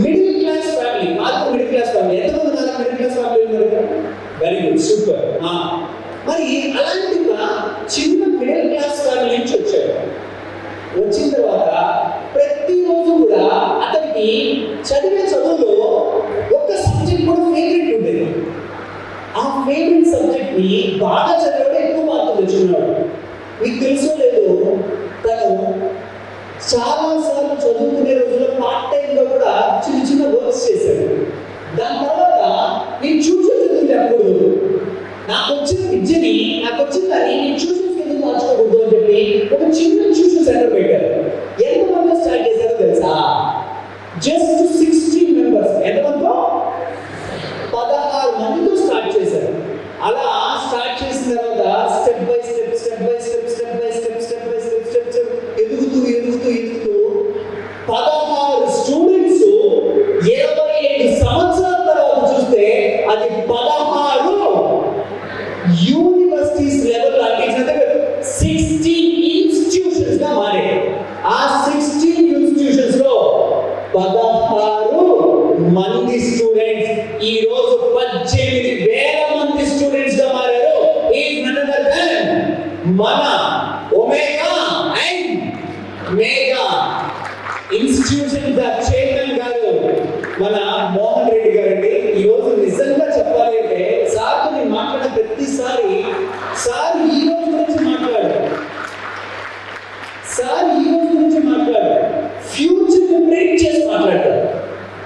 Middle class family, మాకు middle class family. ఎంతమంది నాకు మిడిల్ క్లాస్ ఫ్యామిలీ ఉన్నారు? Very good, super. మరి అలాంటిగా చిన్న మిడిల్ క్లాస్ ఫ్యామిలీ నుంచి వచ్చాడు. వచ్చిన తర్వాత ప్రతిరోజు కూడా అతనికి చదివే చదువులో ఒక సబ్జెక్ట్ కూడా ఫేవరెట్ ఉండేది. ఆ ఫేవరెట్ సబ్జెక్ట్ ని బాగా చదివాడు, ఎక్కువ మార్కులు తెచ్చుకున్నాడు. మీకు తెలుసో లేదో, తను చాలా సార్లు చదువుకునే రోజుల్లో పార్ట్ టైంగా కూడా చిన్న చిన్న వర్క్స్ చేశాడు. దాని తర్వాత నేను ట్యూషన్ చదివినప్పుడు నాకు వచ్చిన విద్యని, నాకు వచ్చిన దాన్ని నేను ట్యూషన్స్ కింద మార్చుకోకూడదు అని చెప్పి ఒక చిన్న ట్యూషన్ సెంటర్ పెట్టారు. ఎంతమంది స్టార్ట్ చేశారో తెలుసా? Just 16 members. ఎంతమందితో? 16 మందితో స్టార్ట్ చేశారు. అలా స్టార్ట్ చేసిన తర్వాత స్టెప్ బై స్టెప్ ఎదుగుతూ 16 స్టూడెంట్స్ 25 సంవత్సరాల తర్వాత చూస్తే అది 16 యూనివర్సిటీస్ లెవెల్ అంటే 16 ఇన్స్టిట్యూషన్స్ గా మారాయి. ఆ 16 ఇన్స్టిట్యూషన్స్ లో 16 మంది స్టూడెంట్స్ ఈ రోజు 18,000 మంది స్టూడెంట్స్ గా మారారు. ఈజ్ నన్ అదర్ దెన్ మన ఒమేగా అండ్ మేగా ఇన్స్టిట్యూషన్ చైర్మన్ గారు మన మోహన్ రెడ్డి గారండి. ఈ రోజు నిజంగా చెప్పాలి అంటే సార్తో నేను మాట్లాడిన ప్రతిసారి సార్ ఈ రోజు గురించి మాట్లాడారు, ఫ్యూచర్ ని ప్రెడిక్ట్ చేసి మాట్లాడతారు.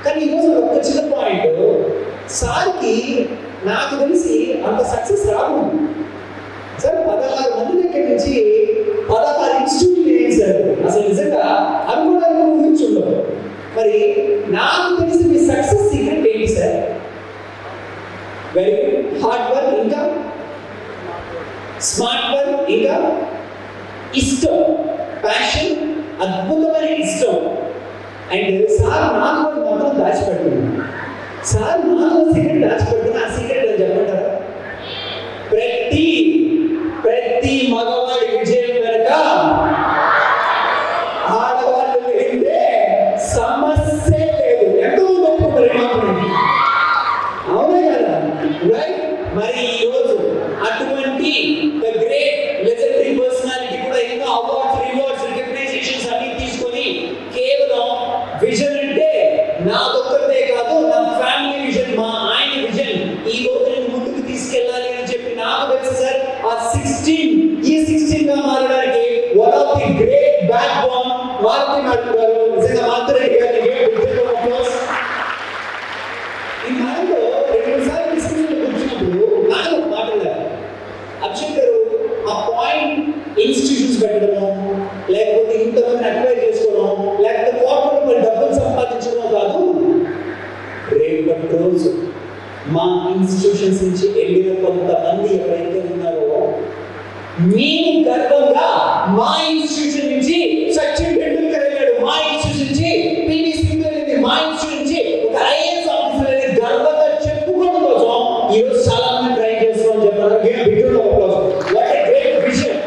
కానీ ఈరోజు ఒక్క చిన్న పాయింట్, సార్కి నాకు తెలిసి అంత సక్సెస్ రాదు సార్. 16 మంది దగ్గర నుంచి 16 ఇన్స్టిట్యూట్లు చేశారు. అసలు నిజంగా అనుకోవడానికి ఊహించుండవు. మరి నాకు తెలిసి మీ సక్సెస్ సీక్రెట్ ఏంటి sir? Very good, hard work, ఇంకా స్మార్ట్ వర్క్, ఇంకా ఇష్టం, ప్యాషన్, అద్భుతమైన ఇష్టం. అండ్ సార్ నాకు మాత్రం దాచిపెడుతున్నాను. సార్ నాకు సీక్రెట్ దాచిపెడుతున్నా. ఆ సీక్రెట్ అని చెప్పంటారా? ప్రతి మగవాడి విజయం వెనుక ఆడవాళ్ళు వెళ్తే సమస్య లేదు. ఎంతో అవునే కదా, రైట్? మరి ఈ రోజు అటువంటి ద గ్రేట్ లెజెండరీ పర్సనాలిటీ కూడా ఎన్నో అవార్డ్స్, రివార్డ్స్, రికగ్నైజేషన్స్ అన్ని తీసుకొని కేవలం విజన్ అంటే నాదొక్కరిదే కాదు, నా ఫ్యామిలీ విజన్, మా ఆయన విజన్, ఈ రోజు నేను ముందుకు తీసుకెళ్ళాలి అని చెప్పి నాకు తెలుసు సార్. ఆ 16 గా మారడానికి one of the great backbone Maruthi Naidu గారు. నిజంగా మారుతి గారికి ఈ మాటలో 2 సార్లు డిస్కషన్లో కూర్చున్నప్పుడు నాకు ఒక మాట లేదు. అభిషేక్ గారు ఆ పాయింట్ ఇన్స్టిట్యూషన్స్ పెట్టడము, లేకపోతే ఇంతమందిని అక్వైర్ చేసుకోవడం, లేకపోతే కోట్ల రూపాయలు డబ్బులు సంపాదించడం కాదు. రేపటి రోజు మా ఇన్స్టిట్యూషన్స్ నుంచి వెళ్ళిన కొంతమంది ఎవరైతే ఉన్నారో మేము గర్వంగా మా ఇన్స్టిట్యూషన్ నుంచి సచిన్ టెండూల్కర్ వెళ్ళాడు, మా ఇన్స్టిట్యూషన్ నుంచి పివి సింధు వెళ్ళింది, మా ఇన్స్టిట్యూషన్ నుంచి ఒక ఐఏఎస్ ఆఫీసర్ అనేది గర్వంగా చెప్పుకోవడం కోసం ఈ రోజు చాలా మంది ట్రై చేస్తున్నాం చెప్పారు. What a great vision.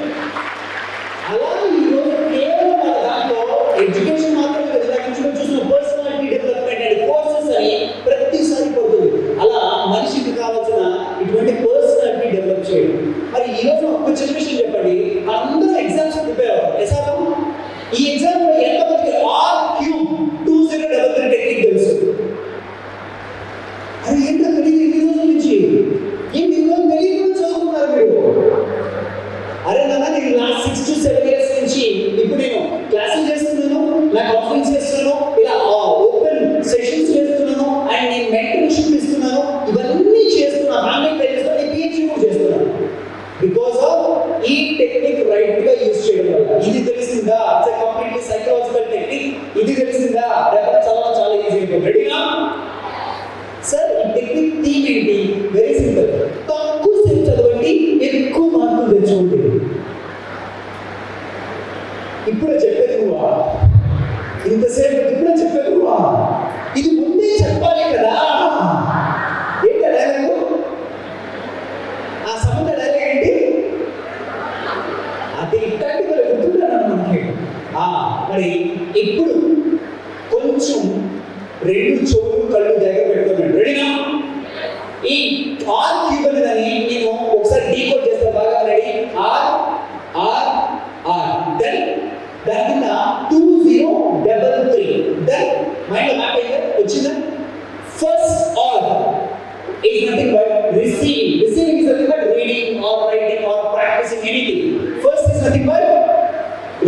అలా ఈ రోజు కేవలం మన దాంట్లో ఎడ్యుకేషన్ మాత్రమే చూసిన పర్సనాలిటీ డెవలప్మెంట్ అండ్ కోర్సెస్ అని ప్రతిసారి పడుతుంది. అలా మనిషికి కావాల్సిన ఇటువంటి పర్సనాలిటీ డెవలప్ చేయడం. మరి ఈ రోజు ఒక చిన్న విషయం చెప్పండి, అందరూ ఎగ్జామ్స్ ప్రిపేర్ అవ్వాలి. ఈ ఎగ్జామ్ లో ఎంతమందికి R32033 టెక్నిక్ తెలుసు? అది ఏంటో తెలియదు. ఈ రోజు నుంచి ఏంటి రోజు తెలియకుండా చదువుకున్నారు మీరు. అరే నాన్న, నేను లాస్ట్ 6 to 7 years నుంచి ఇప్పుడు నేను క్లాసులు చేస్తున్నాను, నా కాన్ఫరెన్స్ చేస్తున్నాను, ఇలా ఓపెన్ సెషన్స్ చేస్తున్నాను, అండ్ నేను మెంటర్షిప్ ఇస్తున్నాను, ఇవన్నీ చేస్తున్నాను, ఆన్లైన్ చేస్తున్నాను, PhD కూడా చేస్తున్నాను. బికాస్ ఆఫ్ ఈ టెక్నిక్ రైట్ గా యూజ్ చేయడం వల్ల. ఇది తెలిసిందా? It's completely psychological technique. ఇది తెలిసిందా? చాలా ఈజీ. రెడీనా సార్? ఈ టెక్నిక్ థీమ్ ఏంటి? Very simple. తక్కువ సేపు చదవండి, ఎక్కువ మార్కులు తెచ్చుకోండి. ఇప్పుడే చెప్పేది నువ్వా? ఇంతసేపు ఇప్పుడే చెప్పేది నువ్వా? ఇది ముందే చెప్పాలి కదా. ఏంటి డైలాగు? ఆ సముద్ర డైలాగ్ ఏంటి? అది ఇట్లాంటి వాళ్ళు గుర్తుంటారు మనకి. మరి ఇప్పుడు కొంచెం రెండు చెవులు కళ్ళు దగ్గర పెట్టుకోండి. రెడీనా? ఈ ఆర్ క్యూబ్ అనేదాన్ని నేను ఒకసారి డీకోడ్ చేస్తాను బాగా. Ready? R R R then దాని కింద 2033 దెన్ మైండ్ మ్యాప్ అయితే వచ్చిందా? First R is nothing but receiving. Receiving is nothing but reading or writing or practicing anything. First is nothing but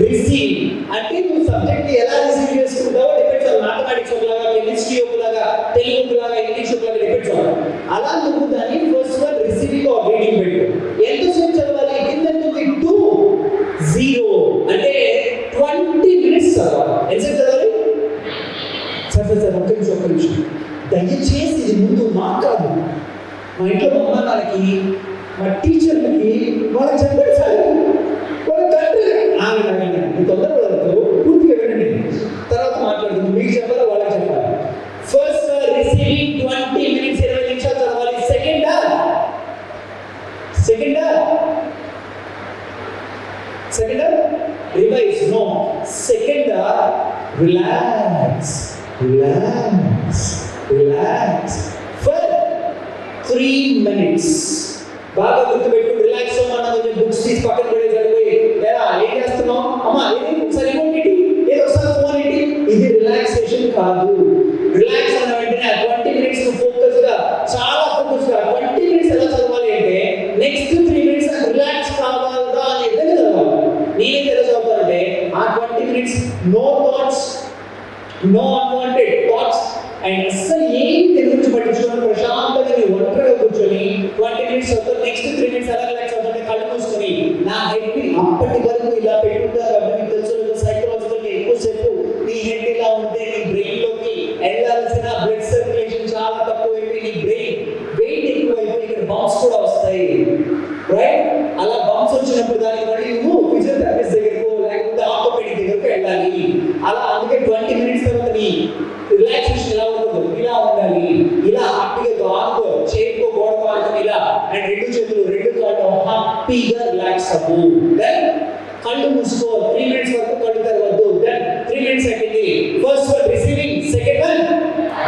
receiving. అంటే నువ్వు సబ్జెక్ట్ ఎలా receive చేసుకుంటావో depends on mathematics ఒకలాగా, chemistry ఒకలాగా, తెలుగు ఒకలాగా, ఇంగ్లీష్ ఒకలాగా డిపెండ్స్ ఆన్. అలా నువ్వు దాన్ని first one receiving or reading పెట్టు. ఎంతసేపు చదవాలి? కింద ఉంది 20 అంటే 20 minutes చదవాలి. ఎంతసేపు చదవాలి? సార్ ఒక్క నిమిషం దయచేసి ఇది ముందు మాట్లాడు. మా ఇంట్లో మా నాన్నకి, మా టీచర్లకి వాళ్ళకి చెప్పండి సార్, వాళ్ళ తండ్రి ఆగండి తొందరపడదు, పూర్తిగా వినండి, తర్వాత మాట్లాడుతుంది. మీకు చెప్పాలి, వాళ్ళకి చెప్పాలి. ఫస్ట్ రిసీవింగ్ 20 minutes 20 నిమిషాలు చదవాలి. సెకండా రివైజ్. నో సెకండా రిలాక్స్ for 3 minutes. బాగా గుర్తుపెట్టు. రిలాక్స్ అవ్వమన్నది బుక్స్ తీసి పక్కన పడేసి వెళ్ళిపోయి లేదా ఏం చేస్తున్నావు అమ్మా ఏది ఒకసారి రిమోట్ ఏంటి, ఏదో ఒకసారి ఫోన్ ఏంటి, ఇది రిలాక్సేషన్ కాదు. రిలాక్స్ అన్న వెంటనే 20 minutes ఫోకస్ గా, చాలా ఫోకస్ గా 20 minutes ఎలా చదవాలి అంటే నెక్స్ట్ 3 minutes రిలాక్స్ కావాలా అని ఇద్దరు చదవాలి. నేనేం ఎలా చదువుతానంటే ఆ 20 minutes no thoughts, no unwanted thoughts and అసలు ఏం తెలుగు పట్టించుకొని ప్రశాంతంగా నీ ఒంటరిగా కూర్చొని 20 minutes అవుతుంది. నెక్స్ట్ 3 minutes ఎలా రిలాక్స్ అవుతుంది? కళ్ళు మూసుకొని నా హెడ్ ని అప్పటి వరకు ఇలా పెట్టుకుంటారు కాబట్టి తెలుసు సైకలాజికల్ ఎక్కువసేపు నీ హెడ్ ఇలా ఉంటే నీ బ్రెయిన్ లోకి వెళ్ళాల్సిన బ్లడ్ సర్క్యులేషన్ చాలా తక్కువ అయిపోయి నీ బ్రెయిన్ వెయిట్ ఎక్కువ అయిపోయి ఇక్కడ బాంబ్స్ కూడా వస్తాయి. రైట్? అలా బాంబ్స్ వచ్చినప్పుడు దానికి మళ్ళీ నువ్వు ఫిజియోథెరపిస్ట్ దగ్గరకు లేకపోతే ఆర్థోపెడిక్ దగ్గరకు వెళ్ళాలి. అలా అందుకే 20 minutes తర్వాత నీ రిలాక్సేషన్ ఎలా ఉండదు, ఇలా ఉండాలి. ఇలా హ్యాపీగా ఆడుకో, చేరుకో, గోడకు ఆడుకొని ఇలా అండ్ రెండు చేతులు రెండు కాళ్ళు హ్యాపీగా రిలాక్స్ అవ్వు. దెన్ కళ్ళు మూసుకో. 3 minutes వరకు కళ్ళు తెరవద్దు. దెన్ 3 minutes అయిపోయింది. First one receiving, second one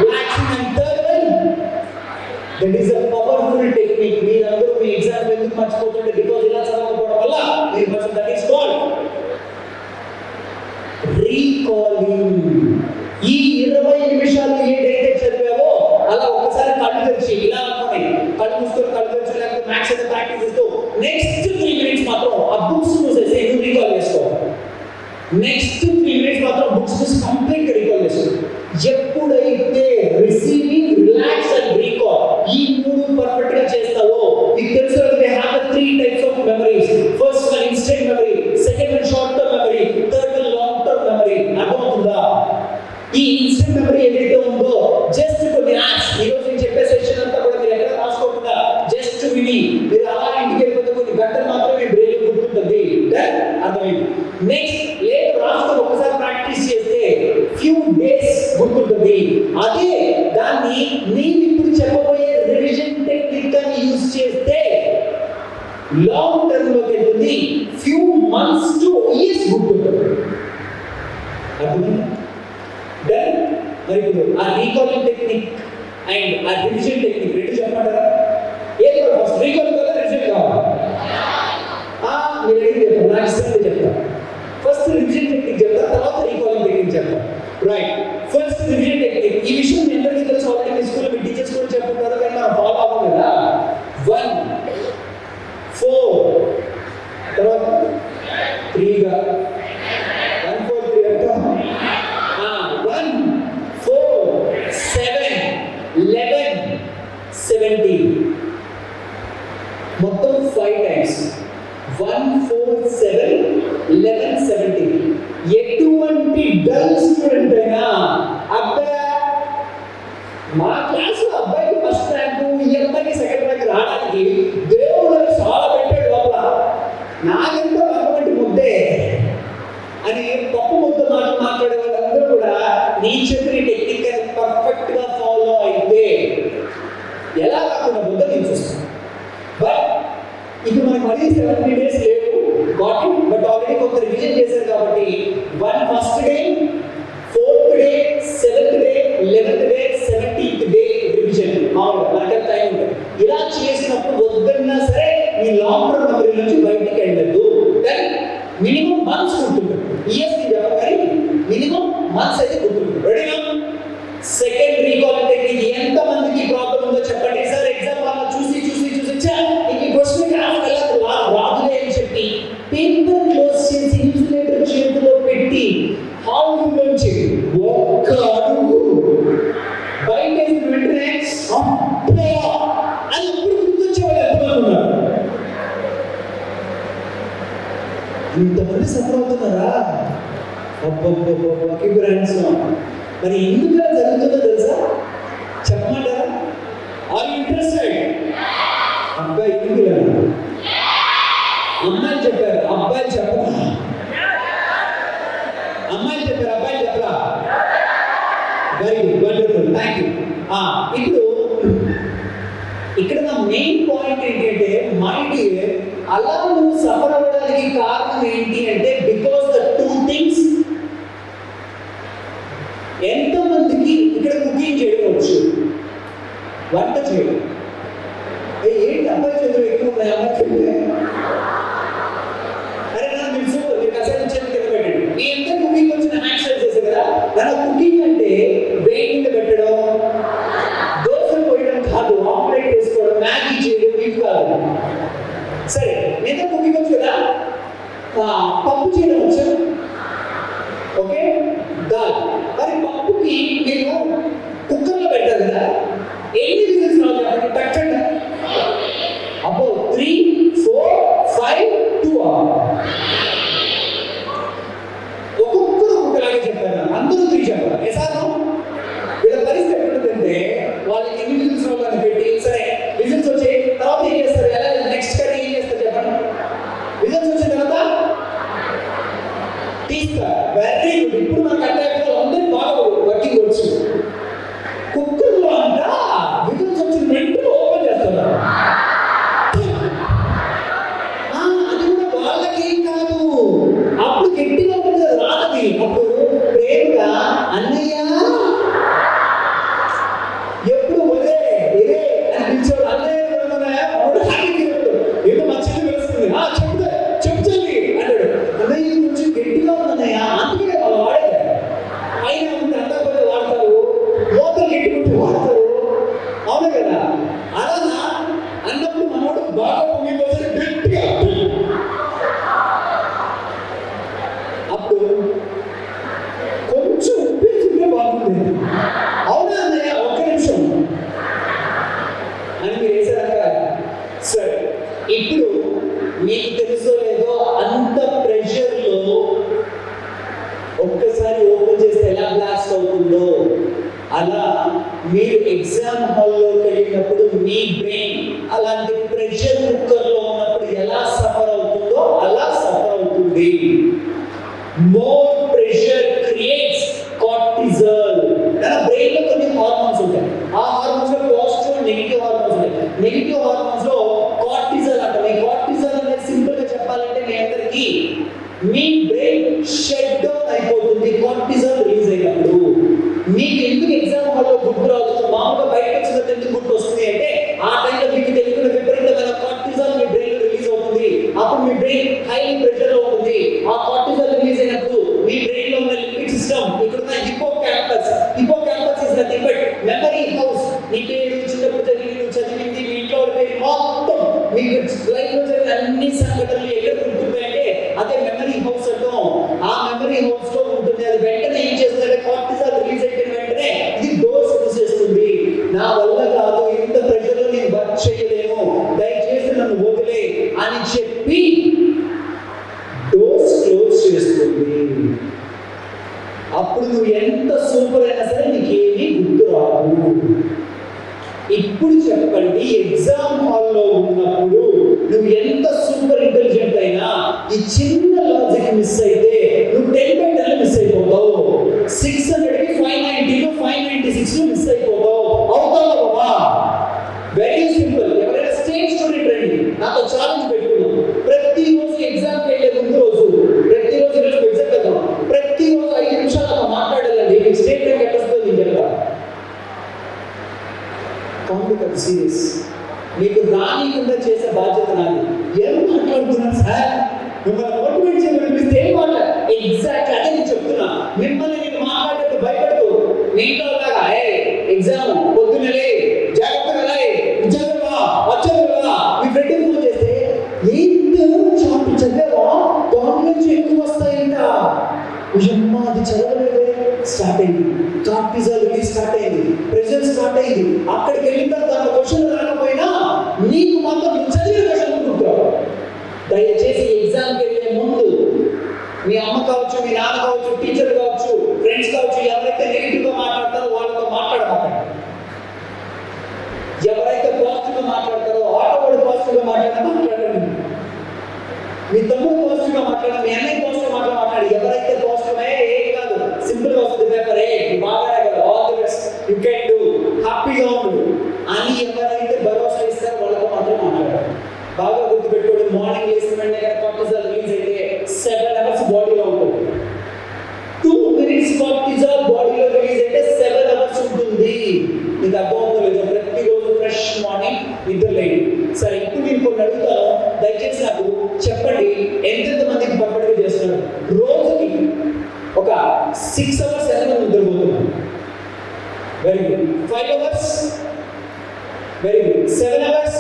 relaxing and third one that is a powerful technique. మీరందరూ మీ ఎగ్జామ్ ఎందుకు మర్చిపోతుంటే బికాజ్ ఇలా చదవకపోవడం వల్ల మీరు కొంచెం దట్ ఈస్ కాల్డ్ రీకాలింగ్. ఈ 20 నిమిషాలు ఏదైతే చదివావో అలా ఒకసారి కళ్ళు తెరిచి ఇలా అనుకోండి, కళ్ళు మూసుకొని కళ్ళు తెరిచి లేకపోతే మ్యాథ్స్ అయితే ప్రాక్టీస్ చేస్తూ నెక్స్ట్ 3 minutes మాత్రం ఆ బుక్స్ మూసేసి నువ్వు రీకాల్ చేసుకో. నెక్స్ట్ 3 minutes మాత్రం బుక్స్ మూసి కంప్లీట్ గా రీకాల్ చేసుకో. ఎప్పుడైతే రిసీవింగ్, రిలాక్స్ అండ్ రీకాల్ ఈ మూడు పర్ఫెక్ట్ గా చేస్తావో నీకు తెలుసు they have the 3 types of memories. First one instant memory, second one short term memory, third one long term memory. అర్థమవుతుందా? ఈ ఇన్స్టెంట్ మెమరీ ఏదైతే ఉందో జస్ట్ కొన్ని యాప్స్ ఈ రోజు నేను చెప్పే సెషన్ అంతా కూడా మీరు ఎక్కడ రాసుకోకుండా జస్ట్ విని మీరు అలా ఇంటికి వెళ్ళిపోతే కొన్ని గంటలు మాత్రమే బ్రెయిన్ గుర్తుంటుంది. అర్థమైంది? నెక్స్ట్ లేదు రాసుకొని ఒకసారి ప్రాక్టీస్ చేస్తే ఫ్యూ డేస్ గుర్తుంటుంది. అదే దాన్ని నేను ఇప్పుడు చెప్పబోయే రివిజన్ టెక్నిక్ అని యూజ్ చేస్తే లాంగ్ టర్మ్ లోకి వెళ్తుంది. ఫ్యూ మంత్స్ టు ఇయర్స్ గుర్తుంటుంది. అర్థమైందా? దెన్ మరి ఇప్పుడు ఆ రీకాలింగ్ టెక్నిక్ అండ్ ఆ రివిజన్ టెక్నిక్ రెండు చెప్పమంటారా? ఏది ఫస్ట్ రీకాలింగ్ కావాలా రివిజన్ కావాలా? మీరు ఏది చెప్తారు? నాకు ఇష్టం చెప్తాను. ఫస్ట్ రివిజన్ టెక్నిక్ చెప్తా, తర్వాత రీకాలింగ్ టెక్నిక్ చెప్తా. రైట్? First revision technique. ఈ విషయం మీ అందరికీ తెలుసు, ఆల్రెడీ మీ స్కూల్లో మీ టీచర్స్ కూడా చెప్తున్నారు కానీ మనం ఫాలో అవ్వం కదా. 1 4 తర్వాత 3 గా 1 4 3 ఎంత? 1 4 7 11 17 మొత్తం 5 టైమ్స్. 1 4 7 11 17. ఎటువంటి డల్ స్టూడెంట్ అయినా అబ్బాయి మా క్లాస్లో అబ్బాయికి ఫస్ట్ ర్యాంకు, ఈ అబ్బాయికి సెకండ్ ర్యాంక్ రావడానికి దేవుడు చాలా పెట్టాడు లోపల. నాకెంత అటువంటి ముద్దే అని పప్పు ముద్ద మాట్లాడే వాళ్ళందరూ కూడా నీ చెప్పిన టెక్నిక్ అని పర్ఫెక్ట్ గా ఫాలో అయితే ఎలా కాకుండా ముద్ద నేను చూస్తాను. బట్ ఇప్పుడు మనకి మళ్ళీ 70 days లేవు కాబట్టి, బట్ ఆల్రెడీ కొంత రివిజన్ చేశారు కాబట్టి 1 first day, 4th day, 7th day, 11th నుంచి బయటికి వెళ్ళదు. దెన్ మినిమం మంత్స్ ఉంటుంది. ఇయర్స్ కానీ మినిమం మంత్స్ అయితే గుర్తుంది. రెడీనా? Second recall technique. ఎంత మందికి ప్రాబ్లం ఉందో చెప్పండి సార్. ఎగ్జామ్ వాళ్ళు చూసి ఈ క్వశ్చన్ రాదులే అని చెప్పి పేపర్ క్లోజ్ చేసి ఇన్సులేటర్ చేతిలో పెట్టి హాల్ నుంచి ఒక్క అడుగు బయట వెంటనే అది ఇప్పుడు గుర్తొచ్చేవాళ్ళు ఎంతమంది ఉన్నారు? ఇంతమంది సఫర్ అవుతున్నారా? మరి ఎందుకు జరుగుతుందో తెలుసా? చెప్పమంటారా? Are you interested? అబ్బాయి ఎందుకు అమ్మాయిలు చెప్పారు, అబ్బాయిలు చెప్పరా? అమ్మాయిలు చెప్పారు, అబ్బాయిలు చెప్పరా? Very good, wonderful, thank you. ఇప్పుడు ఇక్కడ నా మెయిన్ పాయింట్ ఏంటంటే, మై డియర్, అలా నువ్వు సఫర్ అవ్వడానికి కారణం ఏంటి అంటే బికాస్ ద టూ థింగ్స్. ఎంతమందికి ఇక్కడ కుకింగ్ చేయడం వచ్చు, వంట చేయడం? ఏంటి అబ్బాయి చదువు ఎక్కువ ఉన్నాయి, అమ్మాయి చెప్తే అరే నా మీరు సూపర్, మీరు అసలు చేతి కింద పెట్టండి. మీ ఎంత కుకింగ్ వచ్చిన యాక్షన్ చేశారు కదా. నా కుకింగ్ అంటే వేడి మీద పెట్టడం, దోశలు పోయడం కాదు, ఆమ్లెట్ వేసుకోవడం, మ్యాగీ చేయడం ఇవి కాదు. సరే, ఎంత కుకింగ్ వచ్చు కదా. పప్పు చేయడం వచ్చు, ఓకే, దాల్. మరి పప్పుకి మీరు కుక్కర్లో పెట్టారు కదా, ఎన్ని విజిల్స్ రావాలి? పెట్టండి. అబ్బో 3, 4, 5, 2 ఒక్కొక్కరు ఒక్కొక్కలాగే చెప్పారు. అందరూ 3 చెప్పారు. ఎసాను వీళ్ళ పరిస్థితి ఎట్లుందంటే వాళ్ళకి ఎన్ని విజిల్స్ రావాలని పెట్టి, సరే విజిల్స్ వచ్చే తర్వాత ఏం చేస్తారు? ఎలా నెక్స్ట్ కర్రీ ఏం చేస్తారు చెప్పండి? విజిల్స్ వచ్చిన తర్వాత తీస్తారు. Very good. ఇప్పుడు మనకు అంటే అందరూ బాగా వర్కింగ్ వచ్చు. కుక్కర్లో అంట విజిల్స్ వచ్చిన వెంటనే ఓపెన్ చేస్తారు. అది కూడా వాళ్ళకేం కాదు, అప్పుడు గట్టిగా ఉంటుంది, రాదది. అప్పుడు ప్రేమగా అన్నయ్య ఎప్పుడు ఒరే ఇదే అని పిలిచేవాడు. అన్నయ్య ఏదో మా చెల్లి వేస్తుంది, చెప్తుంది అంటాడు. అన్నయ్య కొంచెం గట్టిగా ఉందన్నయ్య, అందుకే వాళ్ళు వాడేది. పైన ఉంటే అందకపోతే వాడతారు, లోపల గట్టికుంటే వాడతారు, అవును కదా. అలా అన్నప్పుడు మనోడు బాగా పొంగిపోతే గట్టిగా, అప్పుడు కొంచెం ఉప్పేస్తుంటే బాగుంది, అవునా అన్నయ్య ఒక్క నిమిషం అని మీరు వేసారక. సరే, ఇప్పుడు మీకు తెలుసో లేదో అంత ప్రెషర్లో ఒక్కసారి ఓపెన్ చేస్తే ఎలా బ్లాస్ట్ అవుతుందో, అలా మీరు ఎగ్జామ్ హాల్లోకి వెళ్ళినప్పుడు మీ బ్రెయిన్ అలాంటి ప్రెషర్ కుక్కర్లో ఉన్నప్పుడు ఎలా సఫర్ అవుతుందో అలా సఫర్ అవుతుంది. More pressure creates cortisol. Brain లో కొన్ని హార్మోన్స్ ఉంటాయి. ఆ హార్మోన్స్ లో పాజిటివ్ నెగిటివ్ హార్మోన్స్ ఉంటాయి. నెగిటివ్ హార్మోన్స్ లో కార్టిజాల్ అంటారు. ఈ కార్టిజాల్ అనేది సింపుల్ గా చెప్పాలంటే మీ అందరికీ మీ బ్రెయిన్ షట్ డౌన్ అయిపోతుంది కార్టిజాల్ రిలీజ్ అయినప్పుడు. మీకు ఎందుకు ఎగ్జామ్ హాల్లో గుర్తు రాదు, మామూలుగా బయటకు వచ్చినట్టు ఎందుకు గుర్తు వస్తుంది అంటే ఆ టైంలో మీకు తెలియకుండా విపరీతమైన కార్టిజాల్ మీ బ్రెయిన్ రిలీజ్ అవుతుంది. అప్పుడు మీ బ్రెయిన్ హై ప్రెషర్ లో ఉంటుంది. ఆ కార్టిజాల్ రిలీజ్ అయినప్పుడు మీ బ్రెయిన్ లో ఉన్న లింబిక్ సిస్టమ్, ఇక్కడ ఉన్న hippocampus is nothing but memory house. నీ పేరు, చిన్నప్పుడు చదివింది, మీ ఇంట్లో పేరు, మొత్తం మీకు లైఫ్ లో జరిగిన అన్ని సంఘటనలు ఎక్కడ గుర్తుంటాయంటే అదే మెమరీ హౌస్ అంటాం. ఆ మెమరీ హౌస్ లో ఉంటుంది. అది వెంటనే ఏం చేస్తుంది, కార్టిజాల్ రిలీజ్ అయిన వెంటనే ఇది డోస్ మూసేస్తుంది. నా వల్ల కాదు, ఇంత ప్రెషర్ లో నేను వర్క్ చేయలేను, దయచేసి నన్ను వదిలే అని చెప్పి డోస్ క్లోజ్ చేస్తుంది. అప్పుడు నువ్వు ఎంత సూపర్ అయినా సరే నీకేమీ గుర్తు రాదు. ఇప్పుడు చెప్పండి, ఎగ్జామ్ హాల్లో ఉన్నప్పుడు నువ్వు ఎంత సూపర్ ఇంటెలిజెంట్ అయినా ఈ చిన్న లాజిక్ మిస్ అయితే నువ్వు 10/10 మిస్ అయిపోతావు. 600కి 590 596 మిస్ అయిపోతావు. అవుతావా బాబా? Very simple. ఎవరైనా స్టేజ్ స్టూడెంట్ రండి, నాతో ఛాలెంజ్ పెట్టుకున్నాం. ప్రతిరోజు ఎగ్జామ్కి వెళ్ళే ముందు రోజు, ప్రతిరోజు ఎగ్జామ్ వెళ్తాం, ప్రతిరోజు 5 నిమిషాలు అలా మాట్లాడాలండి. మీకు స్టేట్మెంట్ ఎట్లా వస్తుంది నేను చెప్తా. కాంప్లికేట్ సీరియస్ మీకు రానికుండా చేసే బాధ్యత నాది. ఏం మాట్లాడుతున్నాను సార్, మిమ్మల్ని మోటివేట్ చేయాలనిపిస్తే ఏం ఎగ్జాక్ట్ అదే నేను చెప్తున్నా. మిమ్మల్ని నేను మాట్లాడేట్టు భయపడుతూ నీతో లాగా ఎగ్జామ్ పొద్దున్నలే జాగ్రత్తగా ఉద్యోగమా వచ్చేవా మీ ఫ్రెండ్ ఫోన్ చేస్తే ఏంటో చాటు చదివావా దాని నుంచి ఎక్కువ వస్తాయంట. అమ్మా అది చదవలేదే, స్టార్ట్ అయింది. కార్టిజాల్ రిలీజ్ స్టార్ట్ అయింది, ప్రెషర్ స్టార్ట్ అయింది. అక్కడికి వెళ్ళిన తర్వాత దాని క్వశ్చన్ రాకపోయినా నీకు మాత్రం నువ్వు చదివే క్వశ్చన్ అనుకుంటావు. దయచేసి ఎగ్జామ్కి వెళ్ళే ముందు మీ అమ్మ కావచ్చు, మీ నాన్న కావచ్చు, టీచర్ కావచ్చు, ఫ్రెండ్స్ కావచ్చు, ఎవరైతే నెగిటివ్గా మాట్లాడతారో వాళ్ళతో మాట్లాడమాకండి. ఎవరైతే పాజిటివ్గా మాట్లాడతారో ఆటోవాడు పాజిటివ్గా మాట్లాడండి. మీ తమ్ముడు పాజిటివ్గా మాట్లాడండి, మీ అన్నయ్య పాజిటివ్గా మాట్లాడి. ఎవరైతే పాజిటివ్ ఏం కాదు, సింపుల్గా వస్తుంది పేపర్, బాగా all the best, you can do, హ్యాపీగా ఉండు అని ఎవరైతే భరోసా ఇస్తారో వాళ్ళతో మాత్రం మాట్లాడాలి. బాగా గుర్తుపెట్టుకోండి, మార్నింగ్ లేచిన వెంటనే కార్టిజాల్ రిలీజ్ అయితే 7 hours బాడీలో ఉంటుంది. 2 minutes కార్టిజాల్ బాడీలో రిలీజ్ అయితే 7 hours ఉంటుంది. మీకు అర్థమవుతుందో లేదో, ప్రతిరోజు ఫ్రెష్ మార్నింగ్ నిద్రలేండి. సరే, ఇప్పుడు నేను కొన్ని అడుగుతాను, దయచేసి నాకు చెప్పండి, ఎంతెంత మందికి పక్కడికి చేస్తున్నారు? రోజుకి ఒక 6 hours ఎంతమంది నిద్రపోతున్నారు? Very good. 5 hours? Very good. 7 hours?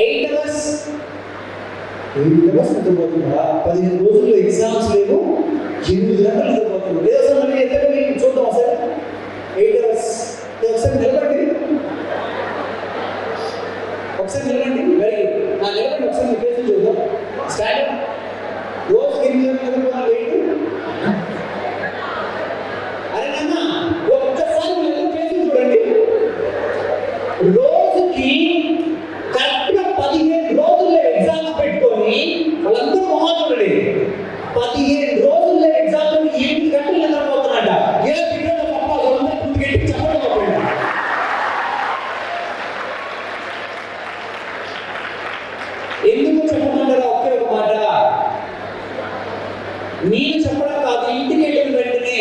8 hours? 8 hours నిద్రపోతున్నారా? 15 రోజుల్లో ఎగ్జామ్స్ లేవు, 8 గంటలు నిద్రపోతున్నారు. లేదా సార్ మళ్ళీ ఎంత చూద్దాం సార్? 8 hours. ఒకసారి నిలబడి, ఒకసారి నిలబడి. Very good. నిలబడి ఒకసారి మీ ఫేస్ చూద్దాం. స్టాండ్. రోజు 8 గంటలు నిద్రపోతున్నారు. అరే నాన్న, ఒక్కసారి మీరు ఫేస్ చూడండి. రోజుకి కరెక్ట్గా 15 రోజుల్లో ఎగ్జామ్స్ పెట్టుకొని వాళ్ళందరూ మొహం చూడండి. 15 రోజుల్లో ఎగ్జామ్స్ 8 గంటలు నిద్రపోతున్నాడ. ఏ పిల్లలు తప్ప వాళ్ళందరూ పుట్టుకెట్టి చెప్పడం అవ్వండి. ఎందుకు చెప్పమంటారా? ఒకే ఒక మాట నేను చెప్పడం కాదు, ఇంటికి వెళ్ళిన వెంటనే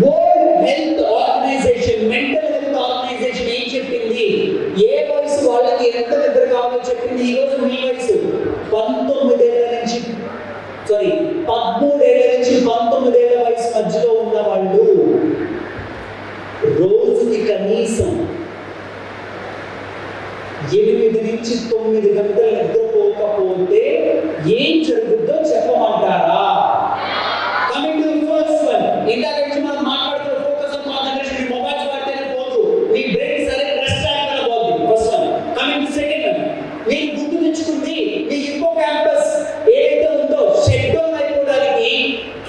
world health organization, mental health organization ఏం చెప్పింది, ఏ వయసు వాళ్ళకి ఎంత నిద్ర కావాలో చెప్పింది. ఈరోజు మీ వయసు 13 ఏళ్ల నుంచి 19 వయసు మధ్యలో ఉన్న వాళ్ళు రోజుకి కనీసం 8 నుంచి 9 గంటలు నిద్రపోకపోతే ఏం జరుగుతుందో చెప్పమంటారా? కమింగ్ టు ఫస్ట్ వన్, ఇందాక నుంచి మనం మాట్లాడుతున్న ఫోకస్ ఆన్ కాన్సంట్రేషన్. మీ మొబైల్స్ వాడితేనే పోదు, మీ బ్రెయిన్ సరైన రెస్ట్ ఆడకుండా పోతుంది. First one. Coming to second one, మీరు గుర్తు తెచ్చుకుంది మీ హిప్పోకాంపస్ ఏదైతే ఉందో షట్ డౌన్ అయిపోవడానికి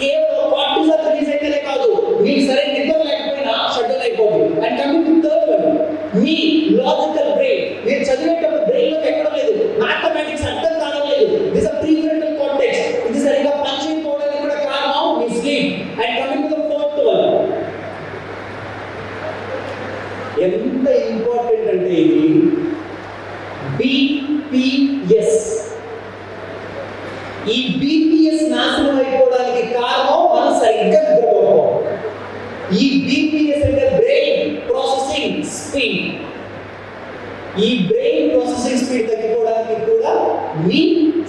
కేవలం కార్టిజాల్ రిలీజ్ అయితేనే కాదు, మీకు సరైన నిద్ర లేకపోయినా షట్ డౌన్ అయిపోతుంది. And coming to third one, me logical brain, మీరు చదివేటప్పుడు బ్రెయిన్ లో ఎక్కడం లేదు, మ్యాథమెటిక్స్ అర్థం కావడం లేదు, దిస్ అ ప్రీఫ్రంటల్ కార్టెక్స్, ఇది సరిగా పనిచేయకపోవడానికి కూడా కారణం మీ sleep. And coming to the fourth one, ఎంత ఇంపార్టెంట్ అంటే ఇది BPS. ఈ BPS నాశనం అయిపోవడానికి కారణం మనం సరిగ్గా నిద్రపోవడం. ఈ BPS అంటే బ్రెయిన్ ప్రాసెసింగ్ స్పీడ్. ఈ బ్రెయిన్ ప్రాసెసింగ్ స్పీడ్ తగ్గిపోవడానికి కూడా మీ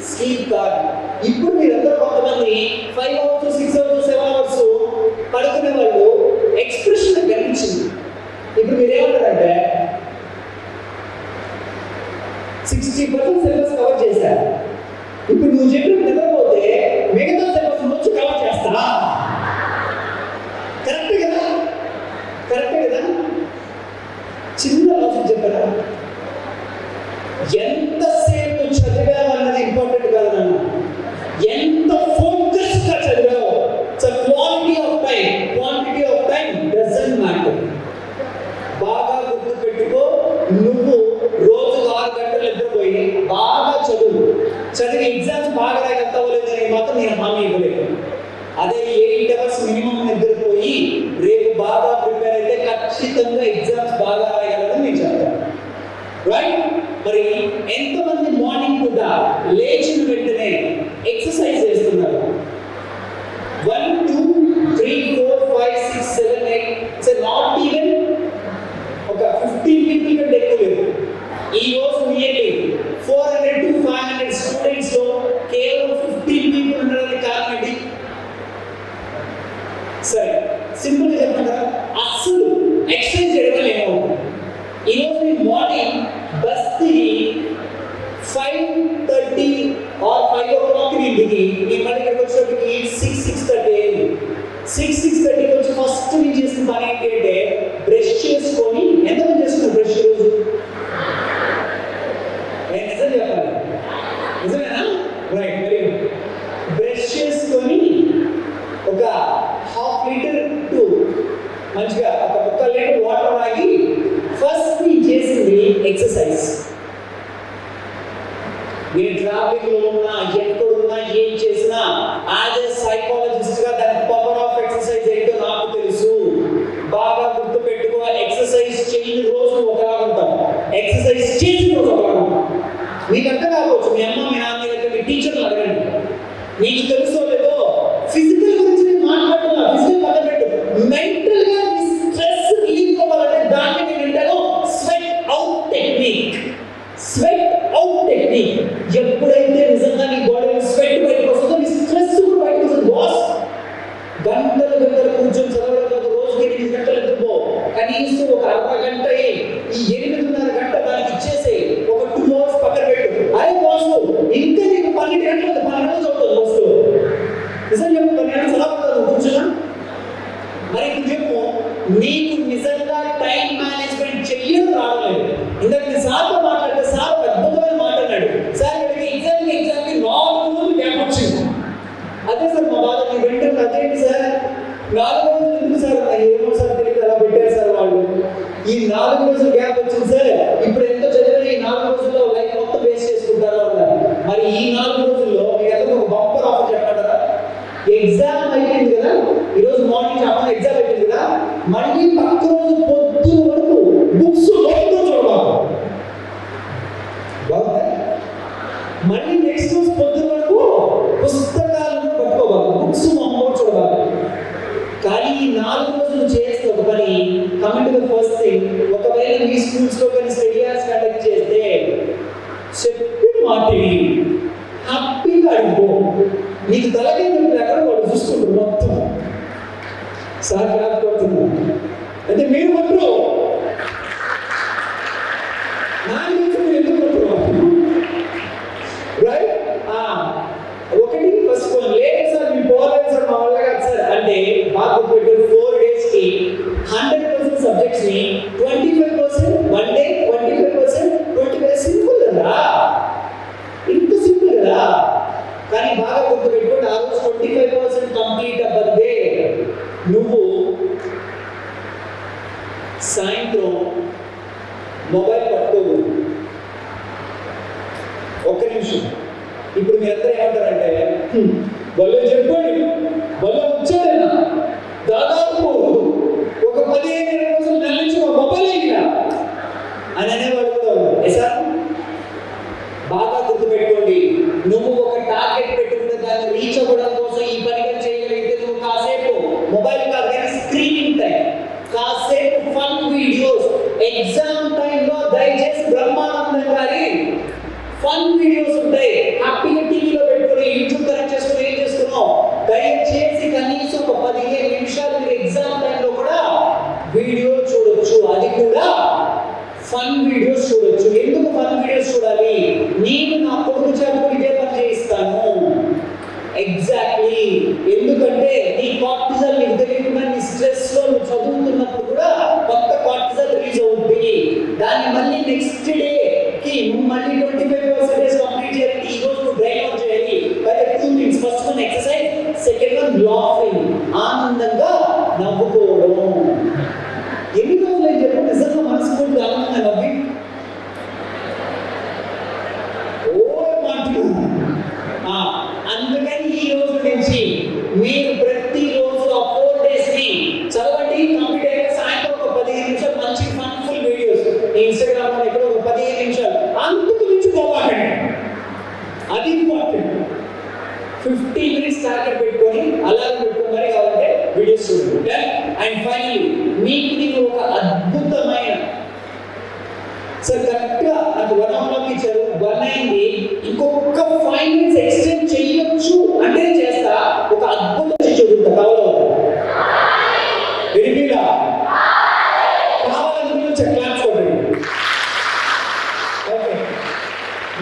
స్లీప్ కారణం. ఇప్పుడు మీరందరూ కొంతమంది 5 hours, 6 hours, 7 hours పడుకునే వాళ్ళు ఎక్స్ప్రెషన్ గమనించింది. ఇప్పుడు మీరేమంటారంటే 60% సిలబస్ కవర్ చేశారు. ఇప్పుడు నువ్వు చెప్పిన నిద్రపోతే మిగతా సిలబస్ నుంచి కవర్ చేస్తా. కరెక్ట్ కదా? కరెక్ట్ కదా? చిన్న లాజిక్ చెప్పారా? ఎంతసేపు చదివామన్నది ఇంపార్టెంట్ కాదు నాన్న, ఎంత ఫోకస్ గా చదివావు. So quality of time, quantity of time doesn't matter. బాగా గుర్తు పెట్టుకో, నువ్వు రోజుకు 6 గంటలు నిద్రపోయి బాగా చదివి ఎగ్జామ్స్ బాగా రాయగలుగుతావో లేదని మాత్రం నేను హామీ ఇవ్వలేదు. అదే 8 hours మినిమం నిద్రపోయి రేపు బాగా ప్రిపేర్ అయితే ఖచ్చితంగా ఎగ్జామ్స్ బాగా రాయగలరని నేను చెప్తాను. రైట్? మరి ఎంతమంది మార్నింగ్ కూడా లేచిన వెంటనే ఎక్సర్సైజ్ చేస్తున్నారు? 1 2 3 4 5 6 7 8 నాట్ ఈవెన్ ఒక 15 people కంటే ఎక్కువ లేదు. చెప్పంటారా? అస్సలు ఎక్సర్సైజ్ చేయడం వల్ల ఏమవుతుంది? ఈరోజు నేను మార్నింగ్ బస్ దిగి 5:30 ఆర్ 5 o'clock ఇంటికి నేను మళ్ళీ ఇక్కడికి వచ్చేటప్పటికి 6:30 అయింది. 6:30కి వచ్చి ఫస్ట్ నేను చేసిన పని ఏంటి అంటే బ్రష్ చేసుకొని, ఎంతమంది చేస్తున్నారు బ్రష్ రోజు? నేను నిజం చెప్పాలి, నిజమేనా? Right, very good. బ్రష్ చేసుకొని ఒక 1/2 లీటర్ టు మంచిగా ఒక 1 లీటర్ వాటర్ తాగి ఫస్ట్ నేను చేసింది ఎక్సర్సైజ్. నేను ట్రాఫిక్ లో ఉన్నా, ఎక్కడున్నా, ఏం చేసినా యాజ్ ఎ సైకాలజిస్ట్ గా దాని పవర్ ఆఫ్ ఎక్సర్సైజ్ ఏంటో నాకు తెలుసు. బాగా గుర్తు పెట్టుకో, ఎక్సర్సైజ్ చేయని రోజు ఒకలా ఉంటాం, ఎక్సర్సైజ్ చేసిన రోజు ఒకలా ఉంటాం. మీకు అర్థం కావచ్చు, మీ అమ్మ మీ నాన్న దగ్గర మీ టీచర్లు అడగండి, మీకు తెలుసో లేదో. ఫిజికల్ గురించి నేను మాట్లాడుతున్నా, ఫిజికల్ పక్కన పెట్టు. మెంటల్ గా స్ట్రెస్ రిలీఫ్ అవ్వాలంటే దాన్ని నేను అంటాను sweat out technique. Sweat out technique. ఎప్పుడైతే నిజంగా నీ బాడీలో స్వెట్ బయటకు వస్తుందో నీ స్ట్రెస్ కూడా బయటకు వస్తుంది. బాస్ గంటలు గంటలు కూర్చొని చదవడం కాదు, రోజుకి 8 గంటలు నిద్రపో, కనీసం ఒక అరగంట ఈ 8.5 గంట దానికి ఇచ్చేసి ఒక 2 hours పక్కన పెట్టు. అరే బాస్ ఇంకా నీకు 12 గంటలు 12 రోజులు అవుతుంది వస్తూ. నిజం చెప్పు, 12 గంటలు చదవకూడదు కూర్చున్నా. మరి ఇప్పుడు చెప్పు, నీకు నిజంగా టైం మేనేజ్మెంట్ చెయ్యడం రావలేదు. ఇందాక నేను సార్తో మాట్లాడితే సార్ ఒక అద్భుతమైన మాట అన్నాడు. సార్ ఇక్కడికి ఎగ్జామ్కి 4 రోజులు గ్యాప్ వచ్చింది. అదే సార్ మా బాధ. నేను వెంటనే అదేంటి సార్ 4 రోజులు ఎందుకు సార్? ఏమో సార్ తెలియదు, అలా పెట్టారు సార్ వాళ్ళు. ఈ 4 రోజులు గ్యాప్ వచ్చింది సార్. ఇప్పుడు ఎంతో చదివిన ఈ 4 రోజుల్లో లైఫ్ మొత్తం వేస్ట్ చేసుకుంటారు అన్నారు. మరి ఈ 4 రోజుల్లో మీకు ఏదో ఒక బంపర్ ఆఫర్ చెప్పంటారా? ఎగ్జామ్ అయిపోయింది కదా, ఈరోజు మార్నింగ్ అప్పుడు ఎగ్జామ్ అయిపోయింది కదా, మళ్ళీ పక్క రోజు పొద్దున వరకు బుక్స్ మొత్తం చూడాలి. బాగుందా? మళ్ళీ నెక్స్ట్ రోజు పొద్దున వరకు పుస్తకాలను పట్టుకోవాలి, బుక్స్ మొత్తం చూడాలి. కానీ ఈ 4 రోజులు చేస్తే ఒక పని, coming to the first thing, ఒకవేళ మీ స్కూల్స్ లో కానీ స్టడీ అవర్స్ కండక్ట్ చేస్తే చెప్పిన మాటిని హ్యాపీగా అడుగు. నీకు తలకే ఎక్కడ వాళ్ళు చూసుకుంటారు మొత్తం. సార్ క్లాస్ కొడుతున్నారు అంటే మీరు కొట్టరు, నాకు మీరు ఎందుకు కొట్టరు? రైట్? ఒకటి ఫస్ట్ ఫోన్ లేదు సార్, మీరు పోలేదు సార్, మా వల్ల కాదు సార్ అంటే బాగా గుర్తుపెట్టారు. 4 days కి 100% సబ్జెక్ట్స్ ని 25% వన్ డే, 25% 20%. సింపుల్ కదా, ఇంత సింపుల్ కదా. కానీ బాగా గుర్తుపెట్టుకోండి, ఆ రోజు 25% కంప్లీట్ అవ్వదే నువ్వు సాయంత్రం మొబైల్ పట్టుకోకూడదు. ఒక్క నిమిషం. ఇప్పుడు మీరందరూ ఏమంటారంటే వాళ్ళు చెప్పండి, వాళ్ళు వచ్చాడైనా దాదాపు ఒక 15 రోజులు నెల నుంచి ఒక మొబైల్ అయినా అని అనేవాళ్ళు కూడా ఉన్నారు. సార్ బాగా గుర్తుపెట్టుకోండి, నువ్వు ఒక టార్గెట్ పెట్టుకున్న దాన్ని రీచ్ అవ్వడం కోసం ఈ పనిగా చేయగలిగితే నువ్వు కాసేపు మొబైల్ కాదు కానీ స్క్రీనింగ్ టైం, కాసేపు ఫన్ వీడియోస్. ఎగ్జామ్ టైంలో దయచేసి బ్రహ్మానందం గారి ఫన్ వీడియోస్ ఉంటాయి, హ్యాపీగా టీవీలో పెట్టుకుని యూట్యూబ్ కనెక్ట్ చేసుకుని ఏం చేస్తున్నావు, దయచేసి కనీసం ఒక 15 నిమిషాలు మీరు ఎగ్జామ్ టైంలో కూడా వీడియో చూడొచ్చు. అది కూడా ఫన్ వీడియోస్ చూడొచ్చు. ఎందుకు ఫన్ వీడియోస్ చూడాలి? నేను నా కొడుకు చేత ఇదే పని చేయిస్తాను. ఎగ్జాక్ట్లీ. ఎందుకంటే నీ కార్టిజల్ నీకు తెలియకుండా నీ స్ట్రెస్ లో నువ్వు చదువుతున్నప్పుడు కూడా కొత్త కార్టిజల్ రిలీజ్ అవుతుంది. దాన్ని మళ్ళీ నెక్స్ట్ డే కి నువ్వు మళ్ళీ 25% కంప్లీట్ చేయాలంటే ఈ రోజు నువ్వు డ్రైవ్ అవుట్ చేయాలి. By the 2 things. First one exercise, second one laughing, ఆనందంగా నవ్వుకోవడం. ఎన్ని రోజులు అని చెప్పి నిజంగా మనస్ఫూర్తి ఆనందంగా నవ్వి అందుకని ఈ రోజు నుంచి మీరు ప్రతిరోజు ఆ 4 days ని చదవండి. కంప్లీట్ అయ్యాక సాయంత్రం ఒక 15 నిమిషాలు మంచి ఫన్ఫుల్ వీడియోస్ ఇన్స్టాగ్రామ్ లో ఇక్కడ ఒక 15 నిమిషాలు, అంతకు మించి పోవాలండి. అది ఇంపార్టెంట్. 15 minutes టార్గెట్ పెట్టుకొని అలారం పెట్టుకొని మరి కావాలంటే వీడియోస్ చూడండి. అండ్ ఫైనల్లీ మీకు నేను ఒక అద్భుతమైన సార్ కరెక్ట్గా నాకు 1 o'clock ఇచ్చారు, 1 అయింది, ఇంకొక 5 minutes ఎక్స్టెండ్ చేయొచ్చు అంటే చేస్తా. ఒక అద్భుతం చూడుతా కావాలి గట్టిగా కావాలనుకుని క్లాప్స్ కొట్టండి. ఓకే,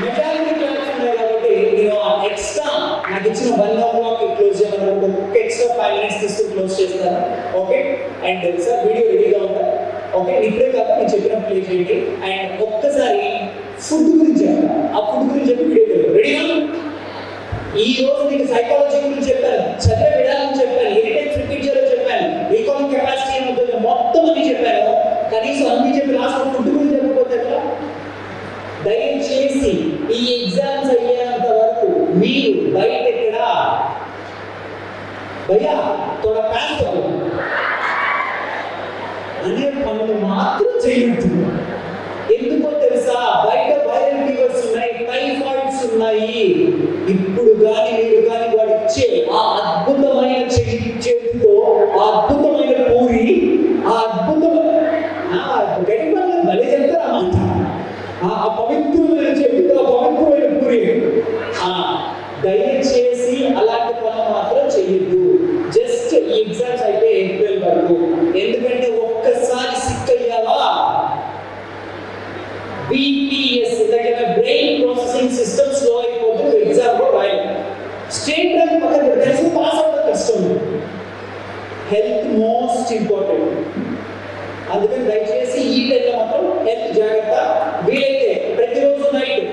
మెజారిటీ క్లాప్స్ ఉన్నాయి కాబట్టి నేను ఎక్స్ట్రా నాకు ఇచ్చిన 1 o'clock క్లోజ్ చేయమని ఒక ఎక్స్ట్రా 5 minutes తీసుకుని క్లోజ్ చేస్తాను. ఓకే, అండ్ సార్ వీడియో రెడీగా ఉంటా. ఓకే, ఇప్పుడే కాదు నేను చెప్పిన ప్లే చేయండి. అండ్ ఒక్కసారి ఫుడ్ గురించి చెప్తా. ఆ ఫుడ్ గురించి చెప్పి వీడియో రెడీగా. ఈ రోజు మీకు సైకాలజీ గురించి చెప్పాను, చదివే విధానం చెప్పాను, ఎరిటెన్స్ రిపీట్ చేయాలో చెప్పాను, రీకాలింగ్ కెపాసిటీ ఏమవుతుందో మొత్తం అన్ని చెప్పాను. కనీసం అన్ని చెప్పి లాస్ట్ ఫుడ్ గురించి చెప్పకపోతే ఎట్లా? దయచేసి ఈ ఎగ్జామ్స్ అయ్యేంత వరకు మీరు బయట ఎక్కడ భయ్యా తోడ ప్యాస్ అనే పనులు మాత్రం చేయొద్దు. ఎందుకో తెలుసా? బయట వైరల్ ఫీవర్స్ ఉన్నాయి, టైఫాయిడ్స్ ఉన్నాయి. ఇప్పుడు కానీ మీరు కానీ వాడు ఇచ్చే ఆ అద్భుతమైన చేతితో ఆ అద్భుతమైన పూరి, ఆ అద్భుతమైన గడిపల్ల బలి చెప్తారన్నమాట. ఆ పవిత్రమైన చేతితో ఆ పవిత్రమైన పూరి. దయచేసి అలాంటి పనులు మాత్రం చేయొద్దు. జస్ట్ ఈ ఎగ్జామ్స్ అయితే ఏప్రిల్ వరకు. ఎందుకంటే ఒక్కసారి సిక్ అయ్యావా BPS దగ్గర బ్రెయిన్ ప్రాసెసింగ్ సిస్టమ్ స్లో అయిపోతుంది. ఎగ్జామ్ లో రాయాలి. స్టేట్ ర్యాంక్ పక్కన పెడితే పాస్ అవ్వడం కష్టం. Health most important. అందుకని దయచేసి ఈ టైంలో మాత్రం హెల్త్ జాగ్రత్త. వీలైతే ప్రతిరోజు నైట్